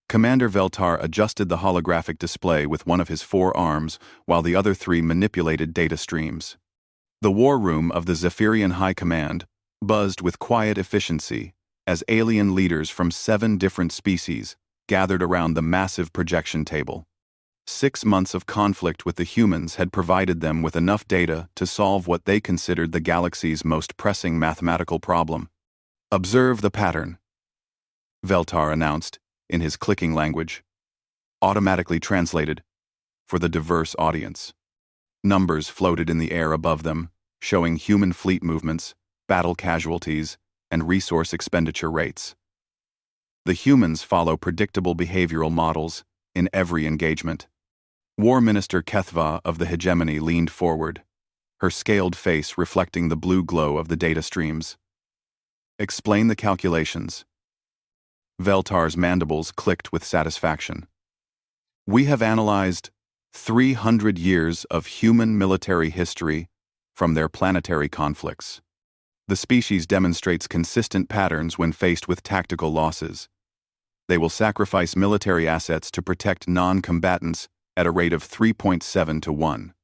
Commander Veltar adjusted the holographic display with one of his 4 arms while the other 3 manipulated data streams. The war room of the Zephyrian High Command buzzed with quiet efficiency as alien leaders from 7 different species gathered around the massive projection table. 6 months of conflict with the humans had provided them with enough data to solve what they considered the galaxy's most pressing mathematical problem. "Observe the pattern," Veltar announced in his clicking language, automatically translated for the diverse audience. Numbers floated in the air above them, showing human fleet movements, battle casualties, and resource expenditure rates. The humans follow predictable behavioral models in every engagement. War Minister Kethva of the hegemony leaned forward, her scaled face reflecting the blue glow of the data streams. "Explain the calculations." Veltar's mandibles clicked with satisfaction. "We have analyzed 300 years of human military history from their planetary conflicts. The species demonstrates consistent patterns when faced with tactical losses. They will sacrifice military assets to protect non-combatants at a rate of 3.7 to 1.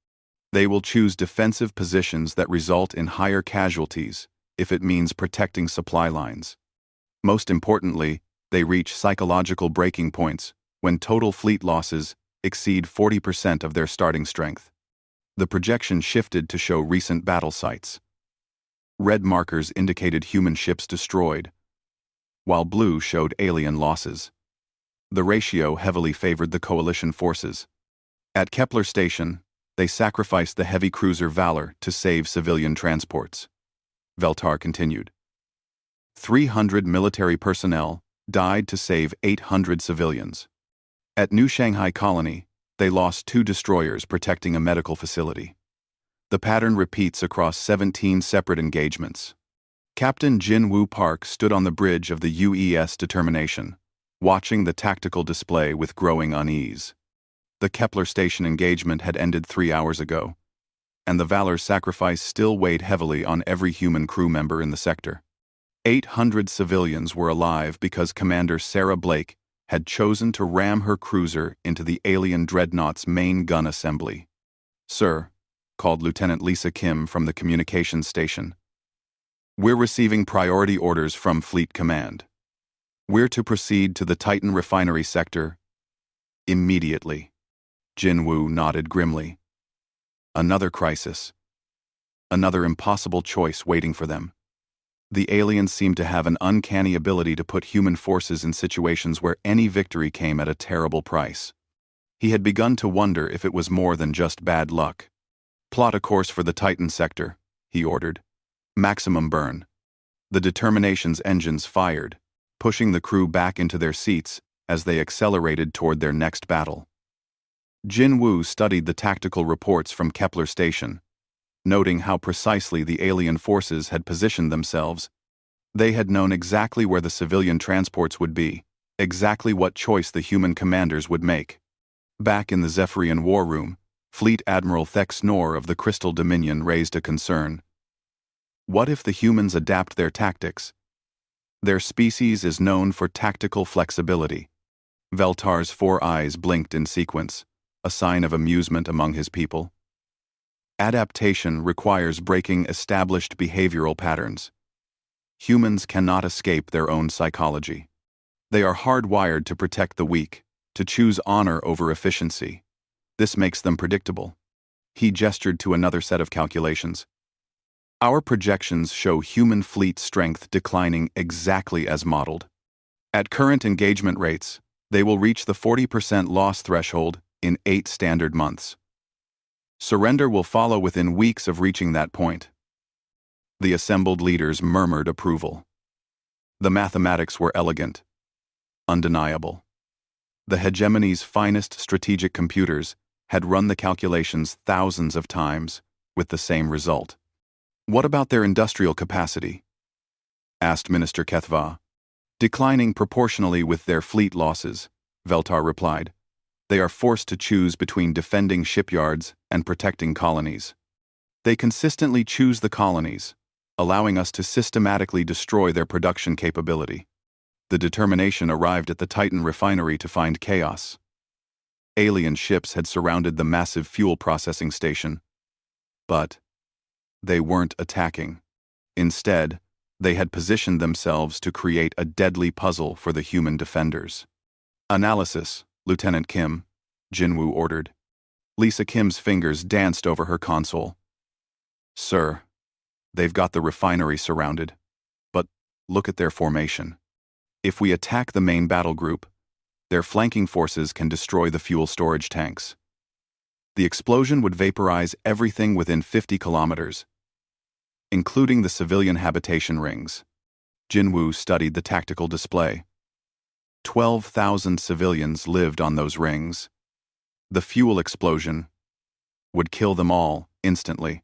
They will choose defensive positions that result in higher casualties if it means protecting supply lines. Most importantly, they reach psychological breaking points when total fleet losses exceed 40% of their starting strength." The projection shifted to show recent battle sites. Red markers indicated human ships destroyed, while blue showed alien losses. The ratio heavily favored the coalition forces. At Kepler Station, they sacrificed the heavy cruiser Valor to save civilian transports. Veltar continued. 300 military personnel died to save 800 civilians. At New Shanghai Colony, they lost 2 destroyers protecting a medical facility. The pattern repeats across 17 separate engagements. Captain Jin Woo Park stood on the bridge of the UES Determination, watching the tactical display with growing unease. The Kepler Station engagement had ended 3 hours ago, and the Valor's sacrifice still weighed heavily on every human crew member in the sector. 800 civilians were alive because Commander Sarah Blake had chosen to ram her cruiser into the alien dreadnought's main gun assembly. "Sir," called Lieutenant Lisa Kim from the communications station, "we're receiving priority orders from Fleet Command. We're to proceed to the Titan refinery sector immediately." Jin Woo nodded grimly. Another crisis. Another impossible choice waiting for them. The aliens seemed to have an uncanny ability to put human forces in situations where any victory came at a terrible price. He had begun to wonder if it was more than just bad luck. "Plot a course for the Titan sector," he ordered. "Maximum burn." The Determination's engines fired, pushing the crew back into their seats as they accelerated toward their next battle. Jin Woo studied the tactical reports from Kepler Station, noting how precisely the alien forces had positioned themselves. They had known exactly where the civilian transports would be, exactly what choice the human commanders would make. Back in the Zephyrian war room, Fleet Admiral Thex Nor of the Crystal Dominion raised a concern. What if the humans adapt their tactics? Their species is known for tactical flexibility. Veltar's 4 eyes blinked in sequence, a sign of amusement among his people. Adaptation requires breaking established behavioral patterns. Humans cannot escape their own psychology. They are hardwired to protect the weak, to choose honor over efficiency. This makes them predictable. He gestured to another set of calculations. Our projections show human fleet strength declining exactly as modeled. At current engagement rates, they will reach the 40% loss threshold in 8 standard months. Surrender will follow within weeks of reaching that point. The assembled leaders murmured approval. The mathematics were elegant, undeniable. The hegemony's finest strategic computers had run the calculations thousands of times with the same result. "What about their industrial capacity?" asked Minister Kethva. "Declining proportionally with their fleet losses," Veltar replied. "They are forced to choose between defending shipyards and protecting colonies. They consistently choose the colonies, allowing us to systematically destroy their production capability. The determination arrived at the Titan refinery to find chaos. Alien ships had surrounded the massive fuel processing station. But they weren't attacking. Instead, they had positioned themselves to create a deadly puzzle for the human defenders. "Analysis, Lieutenant Kim," Jinwoo ordered. Lisa Kim's fingers danced over her console. "Sir, they've got the refinery surrounded. But look at their formation. If we attack the main battle group, their flanking forces can destroy the fuel storage tanks. The explosion would vaporize everything within 50 kilometers, including the civilian habitation rings." Jinwoo studied the tactical display. 12,000 civilians lived on those rings. The fuel explosion would kill them all instantly.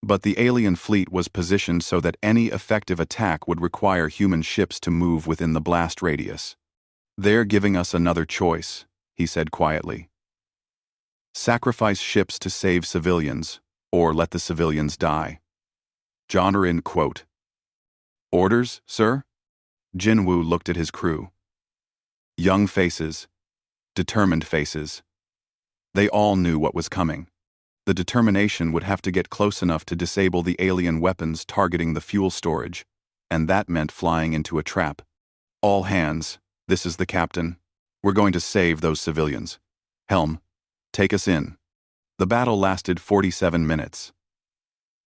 But the alien fleet was positioned so that any effective attack would require human ships to move within the blast radius. "They're giving us another choice," he said quietly. "Sacrifice ships to save civilians, or let the civilians die." Jonarin quote. "Orders, sir?" Jinwoo looked at his crew. Young faces, determined faces. They all knew what was coming. The determination would have to get close enough to disable the alien weapons targeting the fuel storage, and that meant flying into a trap. "All hands, this is the captain. We're going to save those civilians. Helm, take us in." The battle lasted 47 minutes.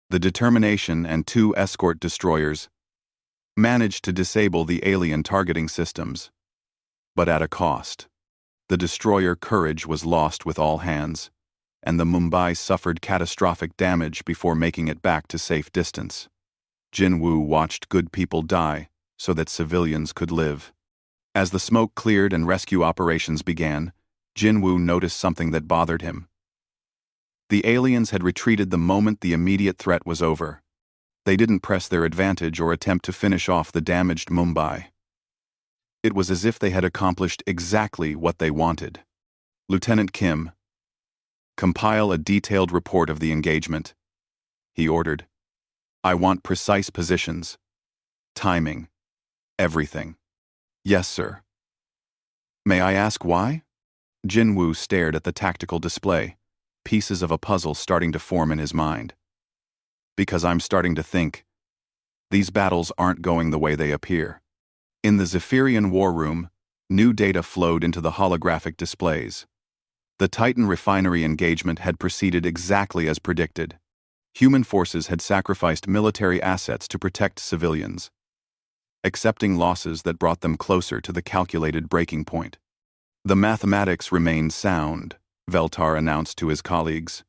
The Determination and 2 escort destroyers managed to disable the alien targeting systems, but at a cost. The destroyer Courage was lost with all hands, and the Mumbai suffered catastrophic damage before making it back to safe distance. Jinwoo watched good people die so that civilians could live. As the smoke cleared and rescue operations began, Jinwoo noticed something that bothered him. The aliens had retreated the moment the immediate threat was over. They didn't press their advantage or attempt to finish off the damaged Mumbai. It was as if they had accomplished exactly what they wanted. "Lieutenant Kim, compile a detailed report of the engagement," he ordered. "I want precise positions, timing, everything." "Yes, sir." "May I ask why?" Jinwoo stared at the tactical display, pieces of a puzzle starting to form in his mind. "Because I'm starting to think these battles aren't going the way they appear." In the Zephyrian war room, new data flowed into the holographic displays. The Titan refinery engagement had proceeded exactly as predicted. Human forces had sacrificed military assets to protect civilians, accepting losses that brought them closer to the calculated breaking point. "The mathematics remained sound," Veltar announced to his colleagues.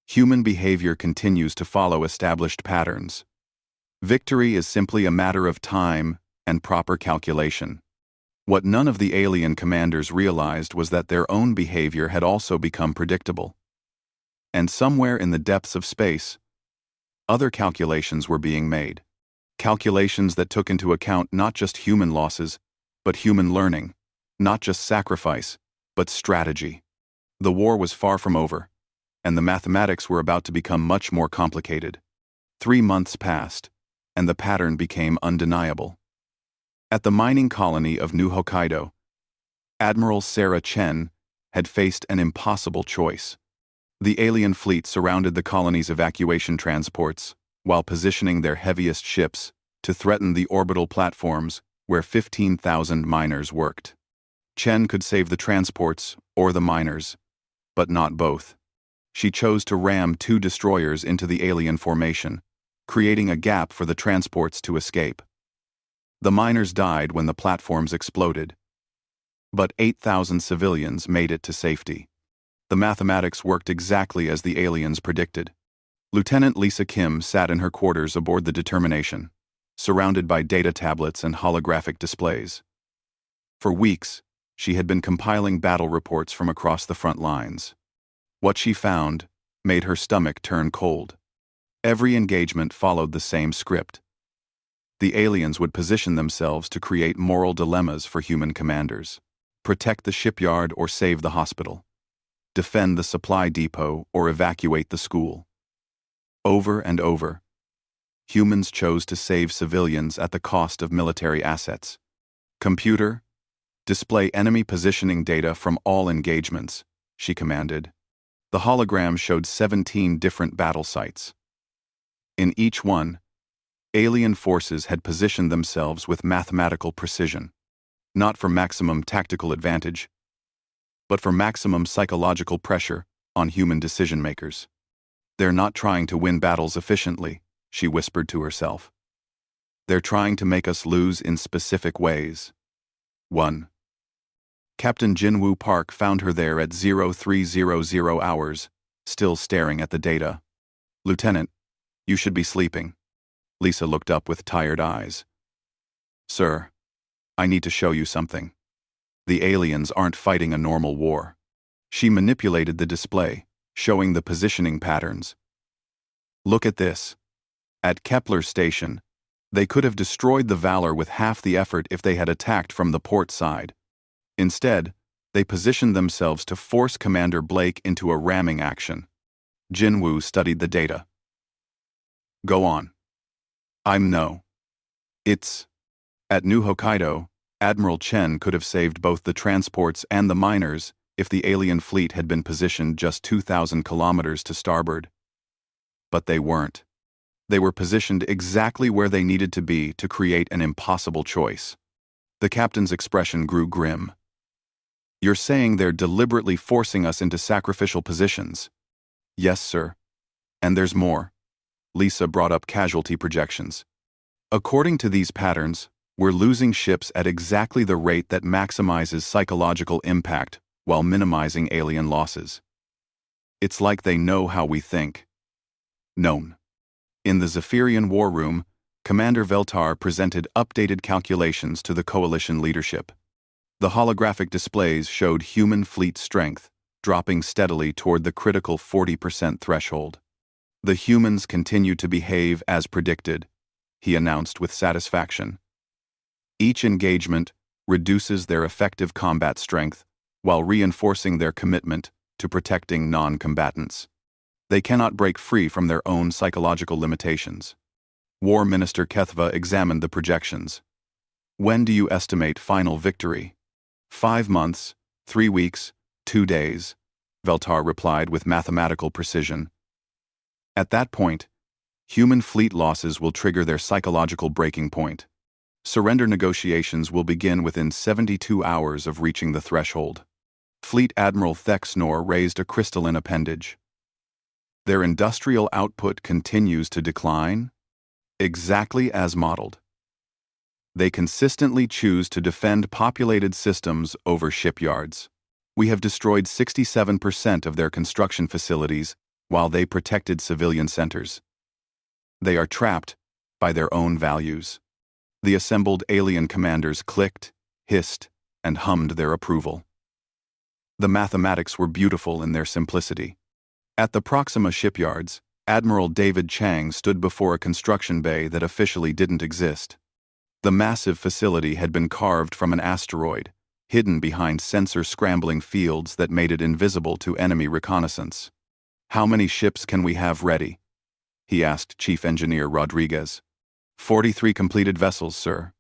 "Human behavior continues to follow established patterns. Victory is simply a matter of time and proper calculation." What none of the alien commanders realized was that their own behavior had also become predictable. And somewhere in the depths of space, other calculations were being made. Calculations that took into account not just human losses, but human learning, not just sacrifice, but strategy. The war was far from over, and the mathematics were about to become much more complicated. 3 months passed, and the pattern became undeniable. At the mining colony of New Hokkaido, Admiral Sarah Chen had faced an impossible choice. The alien fleet surrounded the colony's evacuation transports, while positioning their heaviest ships to threaten the orbital platforms where 15,000 miners worked. Chen could save the transports or the miners, but not both. She chose to ram 2 destroyers into the alien formation, creating a gap for the transports to escape. The miners died when the platforms exploded, but 8,000 civilians made it to safety. The mathematics worked exactly as the aliens predicted. Lieutenant Lisa Kim sat in her quarters aboard the Determination, surrounded by data tablets and holographic displays. For weeks, she had been compiling battle reports from across the front lines. What she found made her stomach turn cold. Every engagement followed the same script. The aliens would position themselves to create moral dilemmas for human commanders. Protect the shipyard or save the hospital. Defend the supply depot or evacuate the school. Over and over, humans chose to save civilians at the cost of military assets. Computer, display enemy positioning data from all engagements, she commanded. The hologram showed 17 different battle sites. In each one, alien forces had positioned themselves with mathematical precision, not for maximum tactical advantage, but for maximum psychological pressure on human decision-makers. They're not trying to win battles efficiently, she whispered to herself. They're trying to make us lose in specific ways. 1. Captain Jinwoo Park found her there at 0300 hours, still staring at the data. Lieutenant, you should be sleeping. Lisa looked up with tired eyes. Sir, I need to show you something. The aliens aren't fighting a normal war. She manipulated the display, showing the positioning patterns. Look at this. At Kepler Station, they could have destroyed the Valor with half the effort if they had attacked from the port side. Instead, they positioned themselves to force Commander Blake into a ramming action. Jinwoo studied the data. Go on. It's. At New Hokkaido, Admiral Chen could have saved both the transports and the miners if the alien fleet had been positioned just 2,000 kilometers to starboard. But they weren't. They were positioned exactly where they needed to be to create an impossible choice. The captain's expression grew grim. You're saying they're deliberately forcing us into sacrificial positions? Yes, sir. And there's more. Lisa brought up casualty projections. According to these patterns, we're losing ships at exactly the rate that maximizes psychological impact while minimizing alien losses. It's like they know how we think. Known. In the Zephyrian war room, Commander Veltar presented updated calculations to the coalition leadership. The holographic displays showed human fleet strength, dropping steadily toward the critical 40% threshold. The humans continue to behave as predicted, he announced with satisfaction. Each engagement reduces their effective combat strength while reinforcing their commitment to protecting non-combatants. They cannot break free from their own psychological limitations. War Minister Kethva examined the projections. When do you estimate final victory? 5 months, 3 weeks, 2 days, Veltar replied with mathematical precision. At that point, human fleet losses will trigger their psychological breaking point. Surrender negotiations will begin within 72 hours of reaching the threshold. Fleet Admiral Thexnor raised a crystalline appendage. Their industrial output continues to decline? Exactly as modeled. They consistently choose to defend populated systems over shipyards. We have destroyed 67% of their construction facilities while they protected civilian centers. They are trapped by their own values. The assembled alien commanders clicked, hissed, and hummed their approval. The mathematics were beautiful in their simplicity. At the Proxima shipyards, Admiral David Chang stood before a construction bay that officially didn't exist. The massive facility had been carved from an asteroid, hidden behind sensor-scrambling fields that made it invisible to enemy reconnaissance. How many ships can we have ready? He asked Chief Engineer Rodriguez. 43 completed vessels, sir.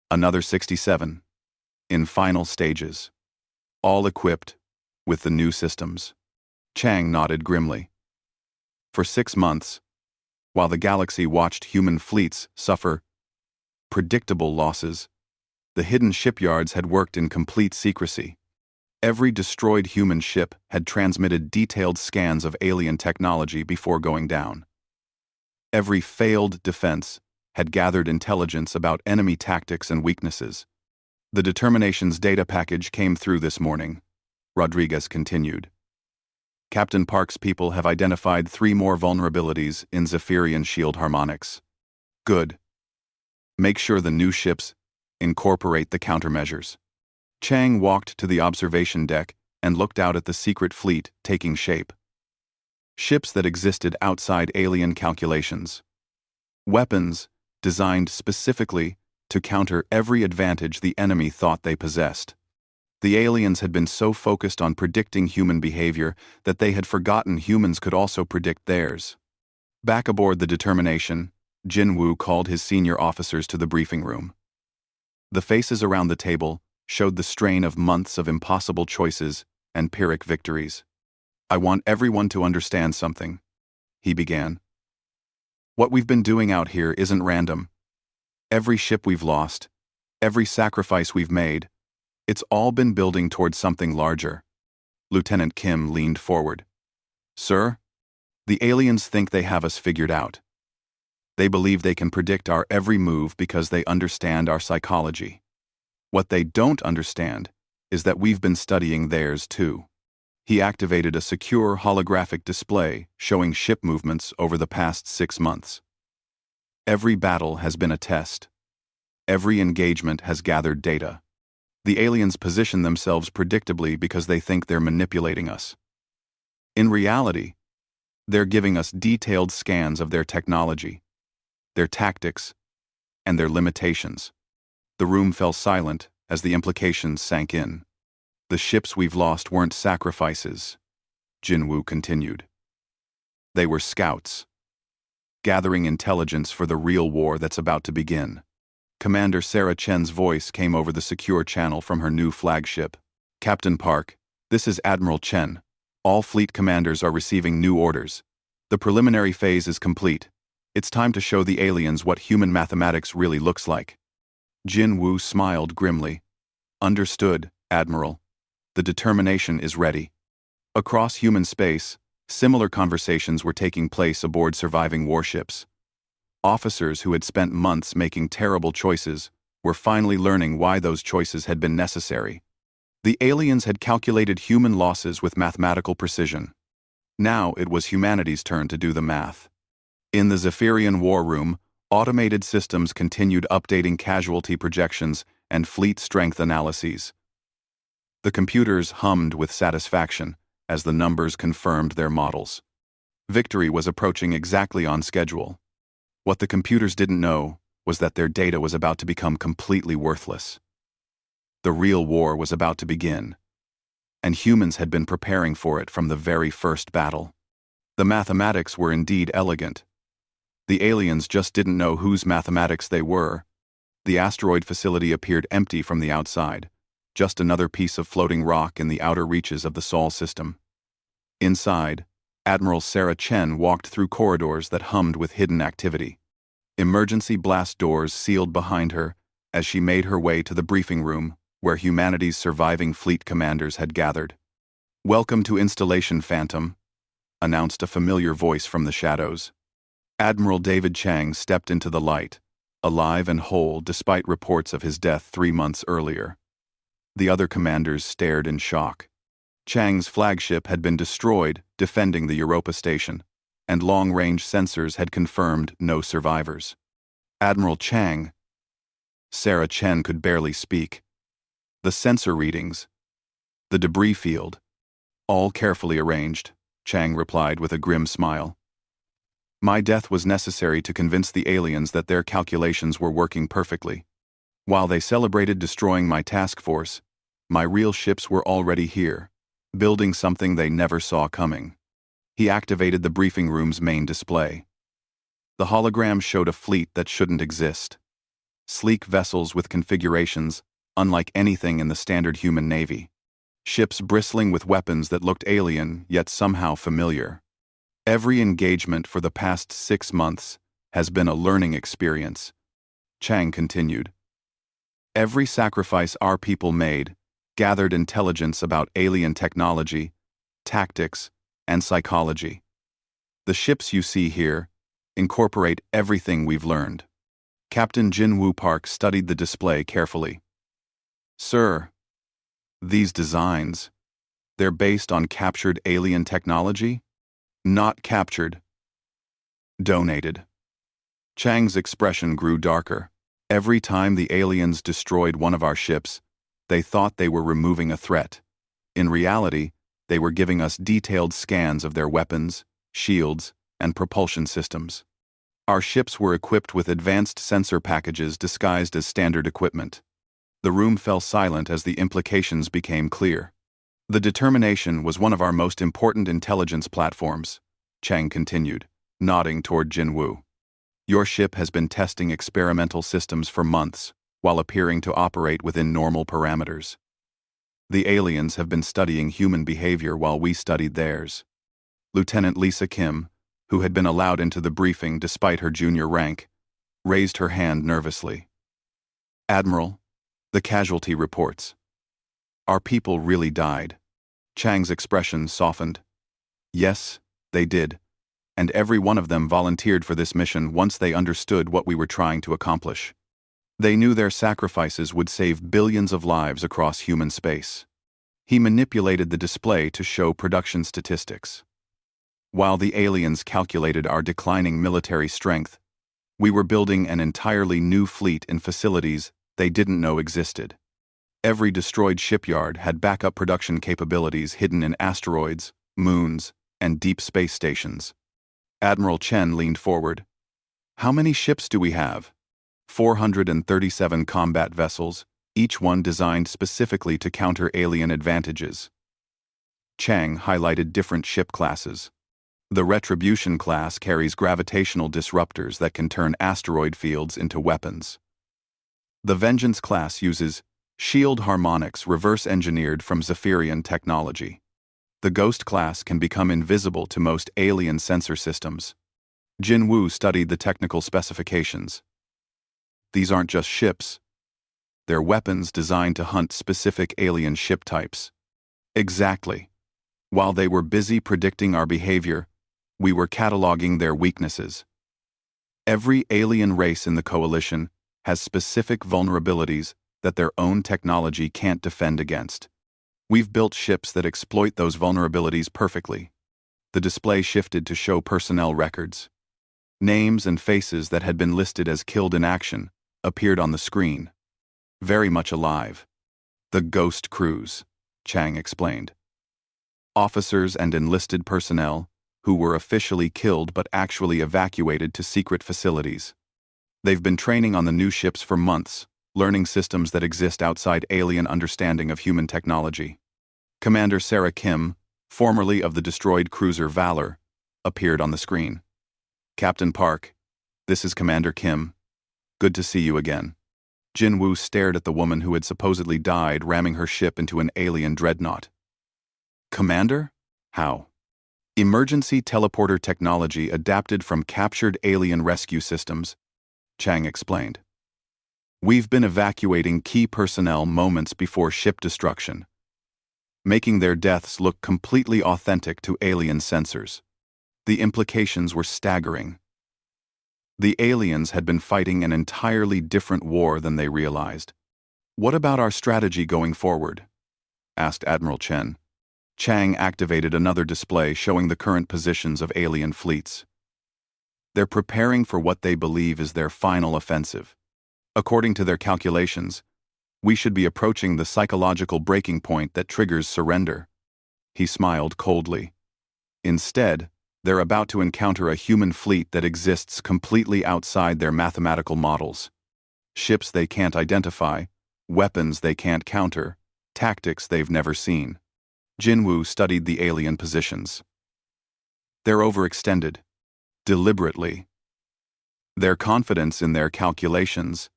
Another 67. In final stages. All equipped with the new systems. Chang nodded grimly. For 6 months, while the galaxy watched human fleets suffer predictable losses, the hidden shipyards had worked in complete secrecy. Every destroyed human ship had transmitted detailed scans of alien technology before going down. Every failed defense had gathered intelligence about enemy tactics and weaknesses. The Determination's data package came through this morning, Rodriguez continued. Captain Park's people have identified 3 more vulnerabilities in Zephyrian shield harmonics. Good. Make sure the new ships incorporate the countermeasures. Chang walked to the observation deck and looked out at the secret fleet taking shape. Ships that existed outside alien calculations. Weapons designed specifically to counter every advantage the enemy thought they possessed. The aliens had been so focused on predicting human behavior that they had forgotten humans could also predict theirs. Back aboard the Determination, Jinwoo called his senior officers to the briefing room. The faces around the table showed the strain of months of impossible choices and Pyrrhic victories. "I want everyone to understand something," he began. "What we've been doing out here isn't random. Every ship we've lost, every sacrifice we've made, it's all been building towards something larger." Lieutenant Kim leaned forward. "Sir, the aliens think they have us figured out. They believe they can predict our every move because they understand our psychology. What they don't understand is that we've been studying theirs too." He activated a secure holographic display showing ship movements over the past 6 months. Every battle has been a test. Every engagement has gathered data. The aliens position themselves predictably because they think they're manipulating us. In reality, they're giving us detailed scans of their technology, their tactics, and their limitations. The room fell silent as the implications sank in. "The ships we've lost weren't sacrifices," Jinwoo continued. "They were scouts, gathering intelligence for the real war that's about to begin." Commander Sarah Chen's voice came over the secure channel from her new flagship. "Captain Park, this is Admiral Chen. All fleet commanders are receiving new orders. The preliminary phase is complete. It's time to show the aliens what human mathematics really looks like." Jinwoo smiled grimly. "Understood, Admiral. The determination is ready." Across human space, similar conversations were taking place aboard surviving warships. Officers who had spent months making terrible choices were finally learning why those choices had been necessary. The aliens had calculated human losses with mathematical precision. Now it was humanity's turn to do the math. In the Zephyrian war room, automated systems continued updating casualty projections and fleet strength analyses. The computers hummed with satisfaction as the numbers confirmed their models. Victory was approaching exactly on schedule. What the computers didn't know was that their data was about to become completely worthless. The real war was about to begin, and humans had been preparing for it from the very first battle. The mathematics were indeed elegant. The aliens just didn't know whose mathematics they were. The asteroid facility appeared empty from the outside, just another piece of floating rock in the outer reaches of the Sol system. Inside, Admiral Sarah Chen walked through corridors that hummed with hidden activity. Emergency blast doors sealed behind her as she made her way to the briefing room where humanity's surviving fleet commanders had gathered. "Welcome to Installation, Phantom," announced a familiar voice from the shadows. Admiral David Chang stepped into the light, alive and whole despite reports of his death 3 months earlier. The other commanders stared in shock. Chang's flagship had been destroyed defending the Europa station, and long-range sensors had confirmed no survivors. "Admiral Chang." Sarah Chen could barely speak. "The sensor readings, the debris field, all carefully arranged," Chang replied with a grim smile. "My death was necessary to convince the aliens that their calculations were working perfectly. While they celebrated destroying my task force, my real ships were already here, building something they never saw coming." He activated the briefing room's main display. The hologram showed a fleet that shouldn't exist. Sleek vessels with configurations unlike anything in the standard human navy. Ships bristling with weapons that looked alien yet somehow familiar. "Every engagement for the past 6 months has been a learning experience," Chang continued. "Every sacrifice our people made gathered intelligence about alien technology, tactics, and psychology. The ships you see here incorporate everything we've learned." Captain Jinwoo Park studied the display carefully. "Sir, these designs, they're based on captured alien technology?" "Not captured. Donated." Chang's expression grew darker. Every time the aliens destroyed one of our ships, they thought they were removing a threat. In reality, they were giving us detailed scans of their weapons, shields, and propulsion systems. Our ships were equipped with advanced sensor packages disguised as standard equipment. The room fell silent as the implications became clear. "The determination was one of our most important intelligence platforms," Chang continued, nodding toward Jinwoo. "Your ship has been testing experimental systems for months, while appearing to operate within normal parameters. The aliens have been studying human behavior while we studied theirs. Lieutenant Lisa Kim, who had been allowed into the briefing despite her junior rank, raised her hand nervously. "Admiral, the casualty reports. Our people really died." Chang's expression softened. "Yes, they did, and every one of them volunteered for this mission once they understood what we were trying to accomplish. They knew their sacrifices would save billions of lives across human space." He manipulated the display to show production statistics. "While the aliens calculated our declining military strength, we were building an entirely new fleet in facilities they didn't know existed. Every destroyed shipyard had backup production capabilities hidden in asteroids, moons, and deep space stations." Admiral Chen leaned forward. "How many ships do we have?" 437 combat vessels, each one designed specifically to counter alien advantages. Chang highlighted different ship classes. The Retribution class carries gravitational disruptors that can turn asteroid fields into weapons. The Vengeance class uses shield harmonics reverse-engineered from Zephyrian technology. The Ghost class can become invisible to most alien sensor systems. Jin Wu studied the technical specifications. "These aren't just ships. They're weapons designed to hunt specific alien ship types." "Exactly. While they were busy predicting our behavior, we were cataloging their weaknesses. Every alien race in the Coalition has specific vulnerabilities that their own technology can't defend against. We've built ships that exploit those vulnerabilities perfectly." The display shifted to show personnel records. Names and faces that had been listed as killed in action appeared on the screen. "Very much alive. The Ghost Crews," Chang explained. "Officers and enlisted personnel who were officially killed but actually evacuated to secret facilities. They've been training on the new ships for months, learning systems that exist outside alien understanding of human technology." Commander Sarah Kim, formerly of the destroyed cruiser Valor, appeared on the screen. "Captain Park, this is Commander Kim. Good to see you again." Jin Wu stared at the woman who had supposedly died ramming her ship into an alien dreadnought. "Commander? How?" "Emergency teleporter technology adapted from captured alien rescue systems," Chang explained. "We've been evacuating key personnel moments before ship destruction, making their deaths look completely authentic to alien sensors." The implications were staggering. The aliens had been fighting an entirely different war than they realized. "What about our strategy going forward?" asked Admiral Chen. Chang activated another display showing the current positions of alien fleets. "They're preparing for what they believe is their final offensive. According to their calculations, we should be approaching the psychological breaking point that triggers surrender." He smiled coldly. "Instead, they're about to encounter a human fleet that exists completely outside their mathematical models. Ships they can't identify, weapons they can't counter, tactics they've never seen." Jin Wu studied the alien positions. "They're overextended. Deliberately. Their confidence in their calculations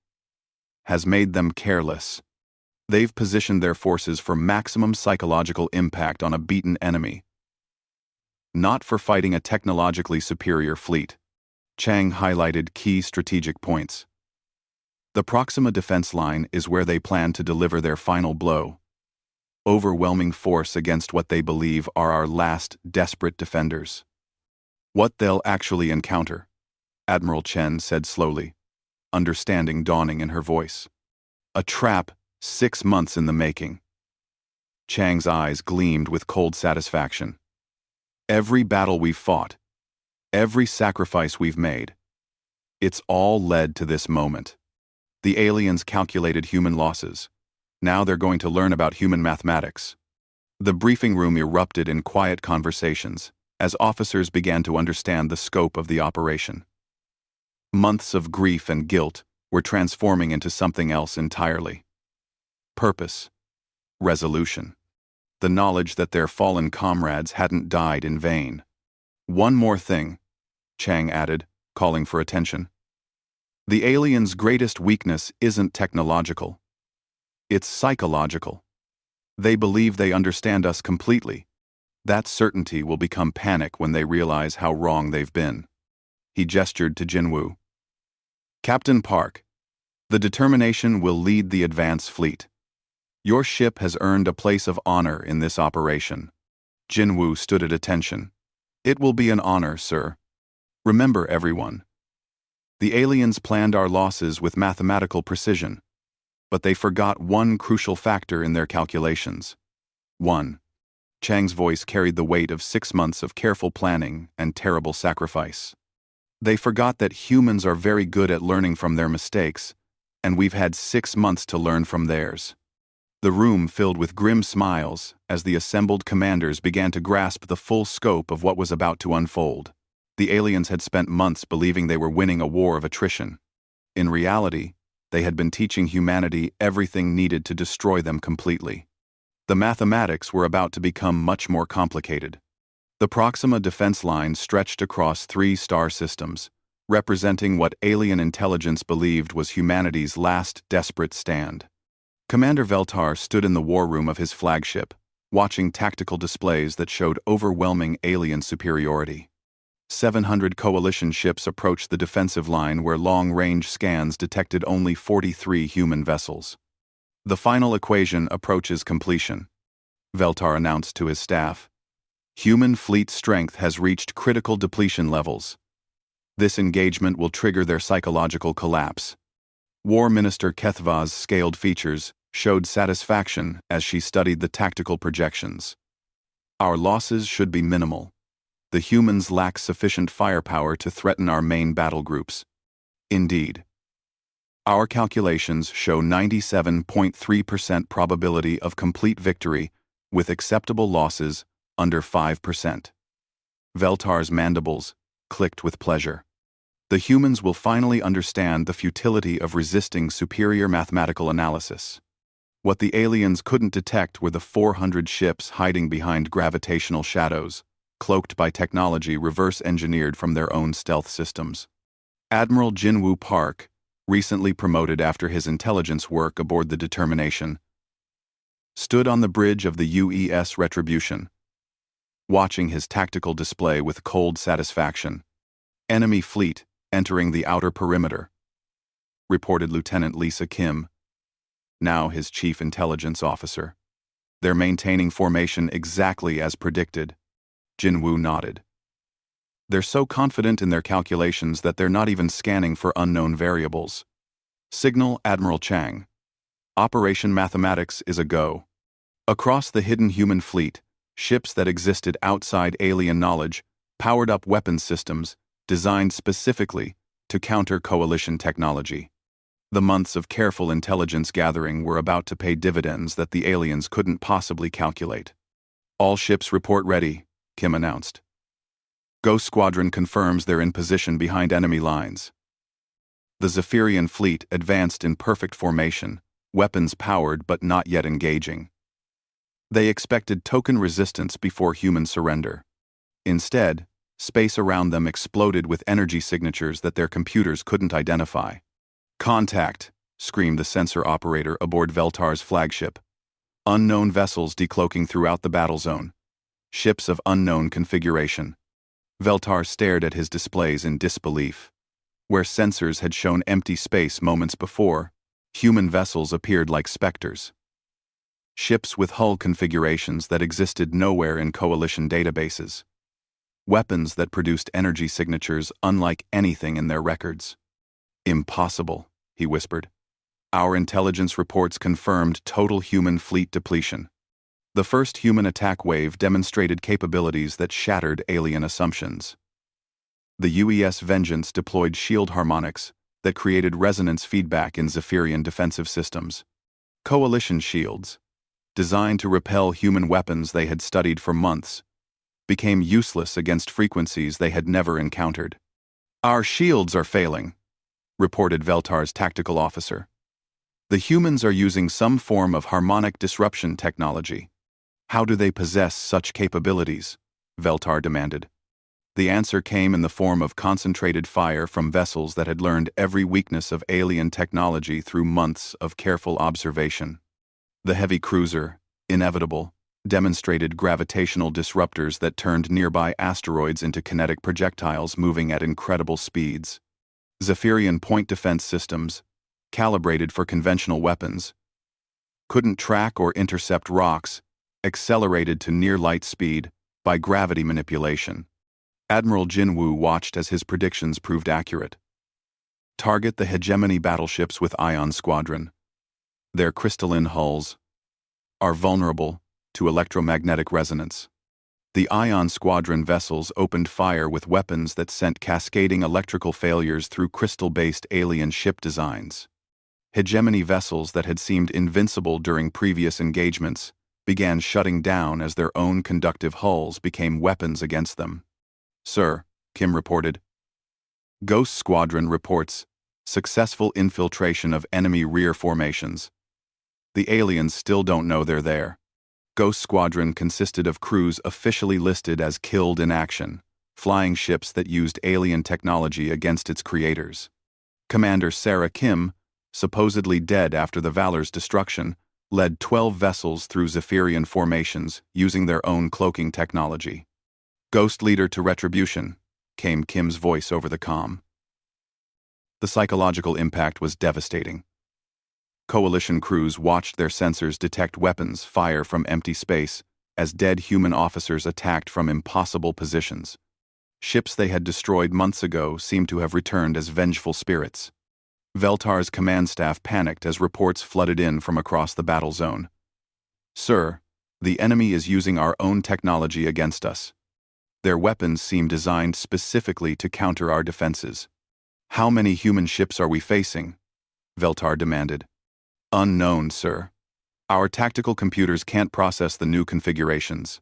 has made them careless. They've positioned their forces for maximum psychological impact on a beaten enemy, not for fighting a technologically superior fleet." Chang highlighted key strategic points. "The Proxima defense line is where they plan to deliver their final blow. Overwhelming force against what they believe are our last desperate defenders. What they'll actually encounter," Admiral Chen said slowly, understanding dawning in her voice. "A trap 6 months in the making." Chang's eyes gleamed with cold satisfaction. "Every battle we've fought, every sacrifice we've made, it's all led to this moment. The aliens calculated human losses. Now they're going to learn about human mathematics." The briefing room erupted in quiet conversations as officers began to understand the scope of the operation. Months of grief and guilt were transforming into something else entirely. Purpose. Resolution. The knowledge that their fallen comrades hadn't died in vain. "One more thing," Chang added, calling for attention. The aliens' greatest weakness isn't technological. It's psychological. They believe they understand us completely. That certainty will become panic when they realize how wrong they've been. He gestured to Jinwoo. Captain Park, the determination will lead the advance fleet. Your ship has earned a place of honor in this operation. Jinwoo stood at attention. It will be an honor, sir. Remember, everyone. The aliens planned our losses with mathematical precision, but they forgot one crucial factor in their calculations. 1. Chang's voice carried the weight of 6 months of careful planning and terrible sacrifice. They forgot that humans are very good at learning from their mistakes, and we've had 6 months to learn from theirs. The room filled with grim smiles as the assembled commanders began to grasp the full scope of what was about to unfold. The aliens had spent months believing they were winning a war of attrition. In reality, they had been teaching humanity everything needed to destroy them completely. The mathematics were about to become much more complicated. The Proxima defense line stretched across 3 star systems, representing what alien intelligence believed was humanity's last desperate stand. Commander Veltar stood in the war room of his flagship, watching tactical displays that showed overwhelming alien superiority. 700 coalition ships approached the defensive line where long-range scans detected only 43 human vessels. The final equation approaches completion, Veltar announced to his staff. Human fleet strength has reached critical depletion levels. This engagement will trigger their psychological collapse. War Minister Kethva's scaled features showed satisfaction as she studied the tactical projections. Our losses should be minimal. The humans lack sufficient firepower to threaten our main battle groups. Indeed. Our calculations show 97.3% probability of complete victory with acceptable losses under 5%. Veltar's mandibles clicked with pleasure. The humans will finally understand the futility of resisting superior mathematical analysis. What the aliens couldn't detect were the 400 ships hiding behind gravitational shadows, cloaked by technology reverse-engineered from their own stealth systems. Admiral Jinwoo Park, recently promoted after his intelligence work aboard the Determination, stood on the bridge of the UES Retribution, watching his tactical display with cold satisfaction. Enemy fleet entering the outer perimeter, reported Lieutenant Lisa Kim, now his chief intelligence officer. They're maintaining formation exactly as predicted. Jinwoo nodded. They're so confident in their calculations that they're not even scanning for unknown variables. Signal Admiral Chang. Operation Mathematics is a go. Across the hidden human fleet, ships that existed outside alien knowledge powered up weapons systems designed specifically to counter coalition technology. The months of careful intelligence gathering were about to pay dividends that the aliens couldn't possibly calculate. All ships report ready, Kim announced. Ghost Squadron confirms they're in position behind enemy lines. The Zephyrian fleet advanced in perfect formation, weapons powered but not yet engaging. They expected token resistance before human surrender. Instead, space around them exploded with energy signatures that their computers couldn't identify. Contact, screamed the sensor operator aboard Veltar's flagship. Unknown vessels decloaking throughout the battle zone. Ships of unknown configuration. Veltar stared at his displays in disbelief. Where sensors had shown empty space moments before, human vessels appeared like specters. Ships with hull configurations that existed nowhere in coalition databases. Weapons that produced energy signatures unlike anything in their records. Impossible, he whispered. Our intelligence reports confirmed total human fleet depletion. The first human attack wave demonstrated capabilities that shattered alien assumptions. The UES Vengeance deployed shield harmonics that created resonance feedback in Zephyrian defensive systems. Coalition shields, designed to repel human weapons they had studied for months, became useless against frequencies they had never encountered. Our shields are failing, reported Veltar's tactical officer. The humans are using some form of harmonic disruption technology. How do they possess such capabilities? Veltar demanded. The answer came in the form of concentrated fire from vessels that had learned every weakness of alien technology through months of careful observation. The heavy cruiser, inevitable, demonstrated gravitational disruptors that turned nearby asteroids into kinetic projectiles moving at incredible speeds. Zephyrian point defense systems, calibrated for conventional weapons, couldn't track or intercept rocks, accelerated to near-light speed by gravity manipulation. Admiral Jinwoo watched as his predictions proved accurate. Target the hegemony battleships with Ion Squadron. Their crystalline hulls are vulnerable to electromagnetic resonance. The Ion Squadron vessels opened fire with weapons that sent cascading electrical failures through crystal-based alien ship designs. Hegemony vessels that had seemed invincible during previous engagements began shutting down as their own conductive hulls became weapons against them. "Sir," Kim reported. "Ghost Squadron reports successful infiltration of enemy rear formations. The aliens still don't know they're there." Ghost Squadron consisted of crews officially listed as killed in action, flying ships that used alien technology against its creators. Commander Sarah Kim, supposedly dead after the Valor's destruction, led 12 vessels through Zephyrian formations using their own cloaking technology. "Ghost leader to retribution," came Kim's voice over the comm. The psychological impact was devastating. Coalition crews watched their sensors detect weapons fire from empty space as dead human officers attacked from impossible positions. Ships they had destroyed months ago seemed to have returned as vengeful spirits. Veltar's command staff panicked as reports flooded in from across the battle zone. "Sir, the enemy is using our own technology against us. Their weapons seem designed specifically to counter our defenses." "How many human ships are we facing?" Veltar demanded. "Unknown, sir. Our tactical computers can't process the new configurations.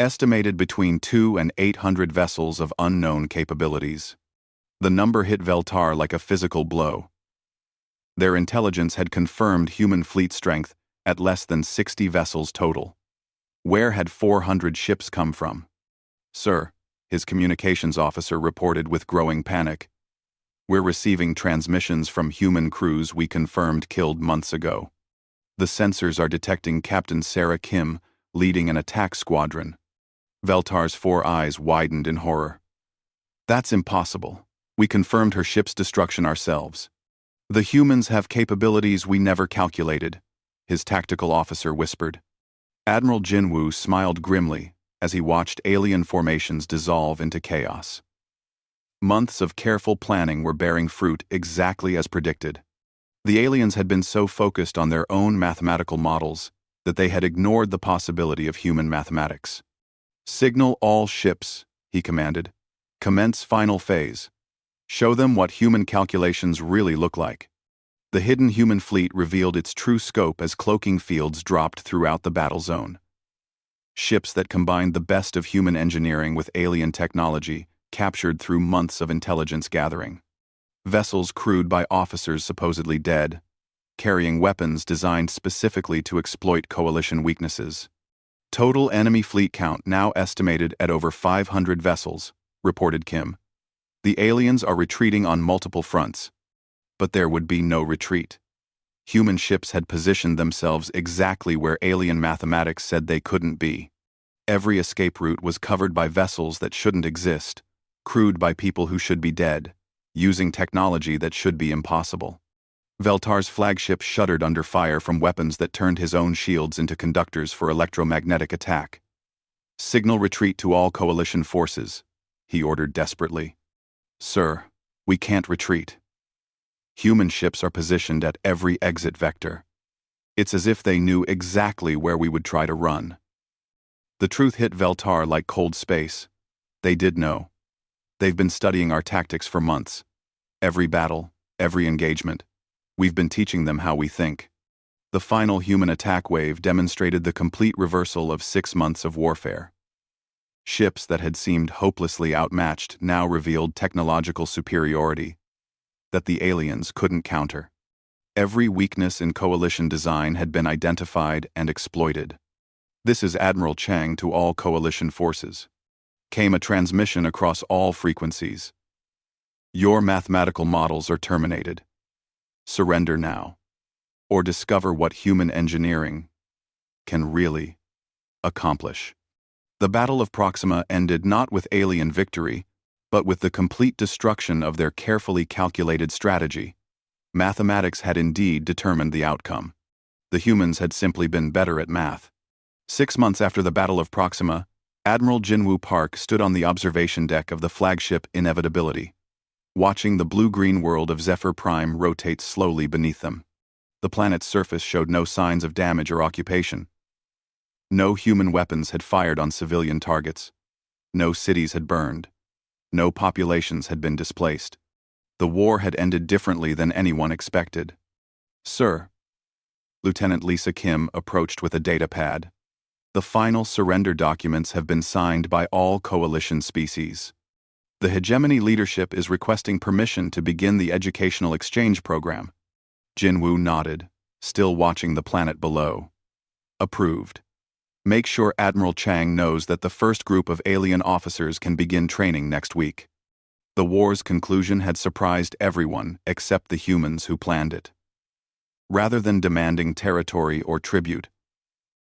Estimated between 200 and 800 vessels of unknown capabilities." The number hit Veltar like a physical blow. Their intelligence had confirmed human fleet strength at less than 60 vessels total. Where had 400 ships come from? "Sir," his communications officer reported with growing panic, "we're receiving transmissions from human crews we confirmed killed months ago. The sensors are detecting Captain Sarah Kim leading an attack squadron." Veltar's 4 eyes widened in horror. "That's impossible. We confirmed her ship's destruction ourselves." "The humans have capabilities we never calculated," his tactical officer whispered. Admiral Jinwoo smiled grimly as he watched alien formations dissolve into chaos. Months of careful planning were bearing fruit exactly as predicted. The aliens had been so focused on their own mathematical models that they had ignored the possibility of human mathematics. "Signal all ships," he commanded. "Commence final phase. Show them what human calculations really look like." The hidden human fleet revealed its true scope as cloaking fields dropped throughout the battle zone. Ships that combined the best of human engineering with alien technology, captured through months of intelligence gathering. Vessels crewed by officers supposedly dead, carrying weapons designed specifically to exploit coalition weaknesses. Total enemy fleet count now estimated at over 500 vessels, reported Kim. The aliens are retreating on multiple fronts. But there would be no retreat. Human ships had positioned themselves exactly where alien mathematics said they couldn't be. Every escape route was covered by vessels that shouldn't exist, crewed by people who should be dead, using technology that should be impossible. Veltar's flagship shuddered under fire from weapons that turned his own shields into conductors for electromagnetic attack. "Signal retreat to all coalition forces," he ordered desperately. "Sir, we can't retreat. Human ships are positioned at every exit vector. It's as if they knew exactly where we would try to run." The truth hit Veltar like cold space. They did know. They've been studying our tactics for months. Every battle, every engagement. We've been teaching them how we think. The final human attack wave demonstrated the complete reversal of 6 months of warfare. Ships that had seemed hopelessly outmatched now revealed technological superiority that the aliens couldn't counter. Every weakness in coalition design had been identified and exploited. "This is Admiral Chang to all coalition forces. came a transmission across all frequencies. Your mathematical models are terminated. Surrender now, or discover what human engineering can really accomplish. The Battle of Proxima ended not with alien victory, but with the complete destruction of their carefully calculated strategy. Mathematics had indeed determined the outcome. The humans had simply been better at math. 6 months after the Battle of Proxima, Admiral Jinwoo Park stood on the observation deck of the flagship Inevitability, watching the blue-green world of Zephyr Prime rotate slowly beneath them. The planet's surface showed no signs of damage or occupation. No human weapons had fired on civilian targets. No cities had burned. No populations had been displaced. The war had ended differently than anyone expected. Sir, Lieutenant Lisa Kim approached with a data pad. The final surrender documents have been signed by all coalition species. The hegemony leadership is requesting permission to begin the educational exchange program. Jinwoo nodded, still watching the planet below. Approved. Make sure Admiral Chang knows that the first group of alien officers can begin training next week. The war's conclusion had surprised everyone except the humans who planned it. Rather than demanding territory or tribute,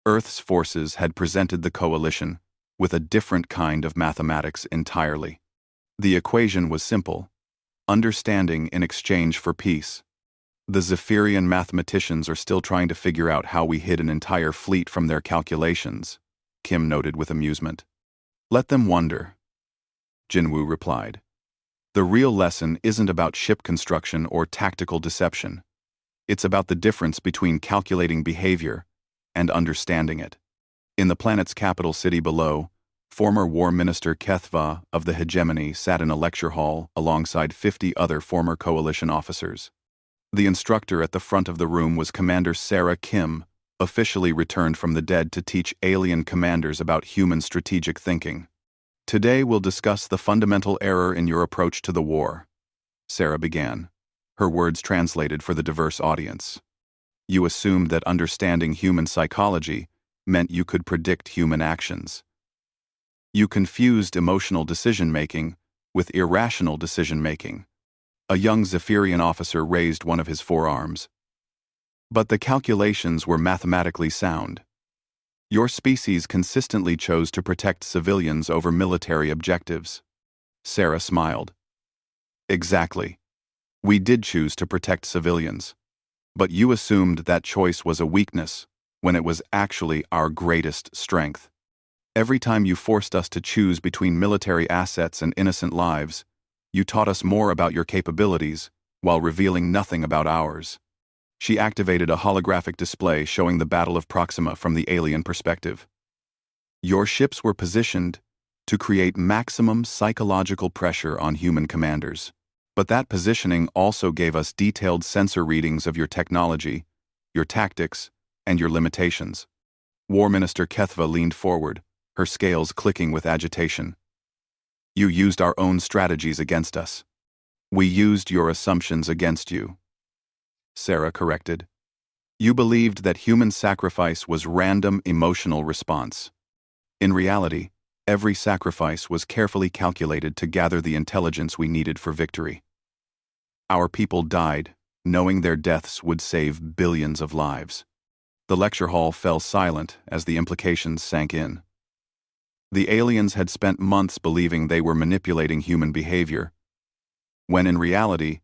Earth's forces had presented the coalition with a different kind of mathematics entirely. The equation was simple: understanding in exchange for peace. The Zephyrian mathematicians are still trying to figure out how we hid an entire fleet from their calculations, Kim noted with amusement. Let them wonder, Jinwoo replied. The real lesson isn't about ship construction or tactical deception. It's about the difference between calculating behavior and understanding it. In the planet's capital city below, former War Minister HFY of the Hegemony sat in a lecture hall alongside 50 other former coalition officers. The instructor at the front of the room was Commander Sarah Kim, officially returned from the dead to teach alien commanders about human strategic thinking. Today we'll discuss the fundamental error in your approach to the war, Sarah began, her words translated for the diverse audience. You assumed that understanding human psychology meant you could predict human actions. You confused emotional decision-making with irrational decision-making. A young Zephyrian officer raised one of his forearms. But the calculations were mathematically sound. Your species consistently chose to protect civilians over military objectives. Sarah smiled. Exactly. We did choose to protect civilians. But you assumed that choice was a weakness, when it was actually our greatest strength. Every time you forced us to choose between military assets and innocent lives, you taught us more about your capabilities, while revealing nothing about ours. She activated a holographic display showing the Battle of Proxima from the alien perspective. Your ships were positioned to create maximum psychological pressure on human commanders. But that positioning also gave us detailed sensor readings of your technology, your tactics, and your limitations. War Minister HFY leaned forward, her scales clicking with agitation. You used our own strategies against us. We used your assumptions against you. Sarah corrected. You believed that human sacrifice was random emotional response. In reality, every sacrifice was carefully calculated to gather the intelligence we needed for victory. Our people died, knowing their deaths would save billions of lives. The lecture hall fell silent as the implications sank in. The aliens had spent months believing they were manipulating human behavior, when in reality,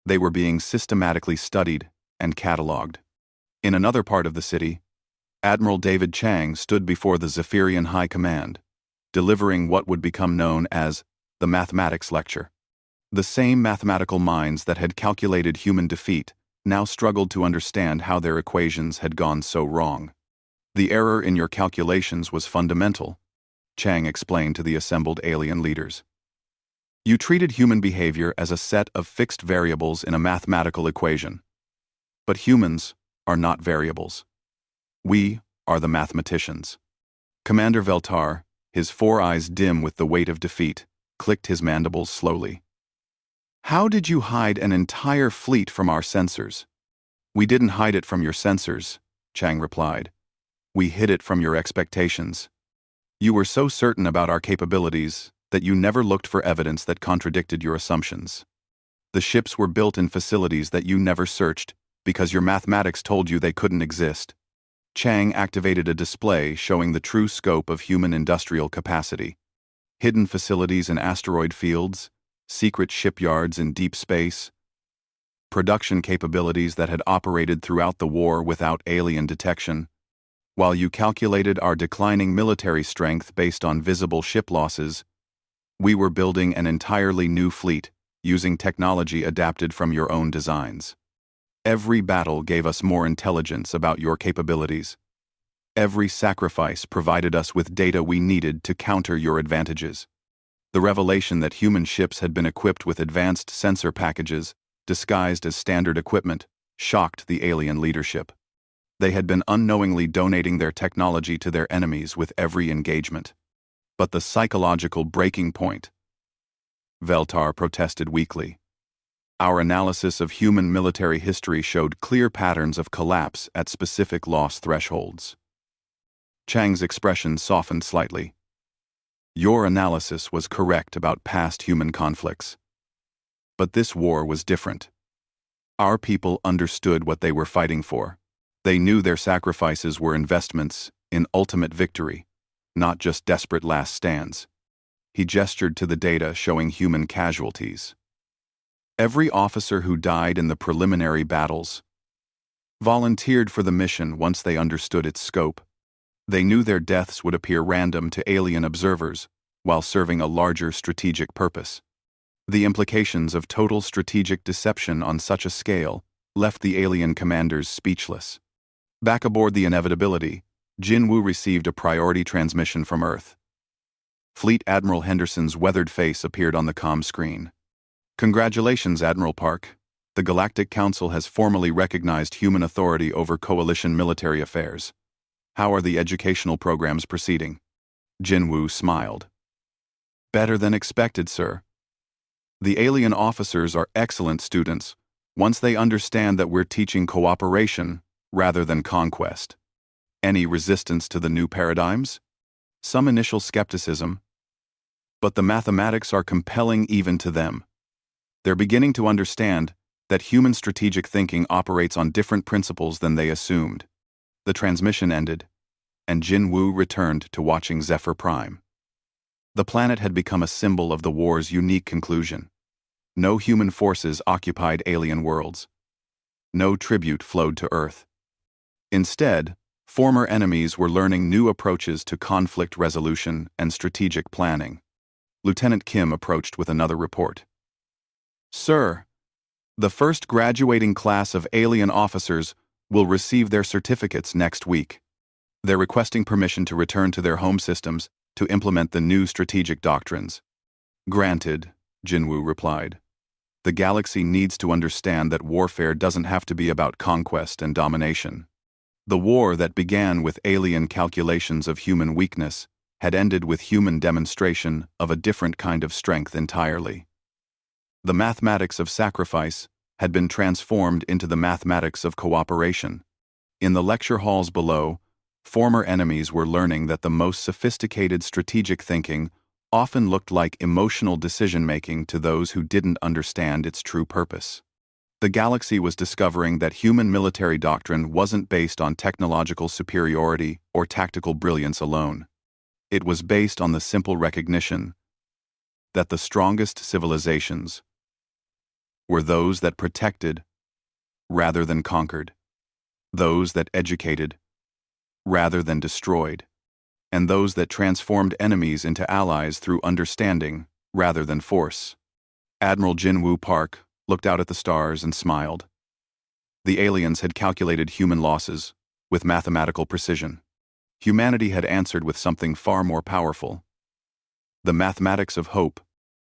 they were being systematically studied and catalogued. In another part of the city, Admiral David Chang stood before the Zephyrian High Command, delivering what would become known as the Mathematics Lecture. The same mathematical minds that had calculated human defeat now struggled to understand how their equations had gone so wrong. The error in your calculations was fundamental, Chang explained to the assembled alien leaders. You treated human behavior as a set of fixed variables in a mathematical equation. But humans are not variables. We are the mathematicians. Commander Veltar, his 4 eyes dim with the weight of defeat, clicked his mandibles slowly. How did you hide an entire fleet from our sensors? We didn't hide it from your sensors, Chang replied. We hid it from your expectations. You were so certain about our capabilities that you never looked for evidence that contradicted your assumptions. The ships were built in facilities that you never searched because your mathematics told you they couldn't exist. Chang activated a display showing the true scope of human industrial capacity. Hidden facilities in asteroid fields, secret shipyards in deep space, production capabilities that had operated throughout the war without alien detection. While you calculated our declining military strength based on visible ship losses, we were building an entirely new fleet, using technology adapted from your own designs. Every battle gave us more intelligence about your capabilities. Every sacrifice provided us with data we needed to counter your advantages. The revelation that human ships had been equipped with advanced sensor packages, disguised as standard equipment, shocked the alien leadership. They had been unknowingly donating their technology to their enemies with every engagement. But the psychological breaking point, Veltar protested weakly. Our analysis of human military history showed clear patterns of collapse at specific loss thresholds. Chang's expression softened slightly. Your analysis was correct about past human conflicts. But this war was different. Our people understood what they were fighting for. They knew their sacrifices were investments in ultimate victory, not just desperate last stands. He gestured to the data showing human casualties. Every officer who died in the preliminary battles volunteered for the mission once they understood its scope. They knew their deaths would appear random to alien observers while serving a larger strategic purpose. The implications of total strategic deception on such a scale left the alien commanders speechless. Back aboard the Inevitability, Jinwoo received a priority transmission from Earth. Fleet Admiral Henderson's weathered face appeared on the comm screen. Congratulations, Admiral Park. The Galactic Council has formally recognized human authority over coalition military affairs. How are the educational programs proceeding? Jinwoo smiled. Better than expected, sir. The alien officers are excellent students once they understand that we're teaching cooperation rather than conquest. Any resistance to the new paradigms? Some initial skepticism. But the mathematics are compelling even to them. They're beginning to understand that human strategic thinking operates on different principles than they assumed. The transmission ended, and Jinwoo returned to watching Zephyr Prime. The planet had become a symbol of the war's unique conclusion. No human forces occupied alien worlds. No tribute flowed to Earth. Instead, former enemies were learning new approaches to conflict resolution and strategic planning. Lieutenant Kim approached with another report. Sir, the first graduating class of alien officers will receive their certificates next week. They're requesting permission to return to their home systems to implement the new strategic doctrines. Granted, Jinwoo replied. The galaxy needs to understand that warfare doesn't have to be about conquest and domination. The war that began with alien calculations of human weakness had ended with human demonstration of a different kind of strength entirely. The mathematics of sacrifice had been transformed into the mathematics of cooperation. In the lecture halls below, former enemies were learning that the most sophisticated strategic thinking often looked like emotional decision-making to those who didn't understand its true purpose. The galaxy was discovering that human military doctrine wasn't based on technological superiority or tactical brilliance alone. It was based on the simple recognition that the strongest civilizations were those that protected rather than conquered, those that educated rather than destroyed, and those that transformed enemies into allies through understanding rather than force. Admiral Jinwoo Park looked out at the stars and smiled. The aliens had calculated human losses with mathematical precision. Humanity had answered with something far more powerful. The mathematics of hope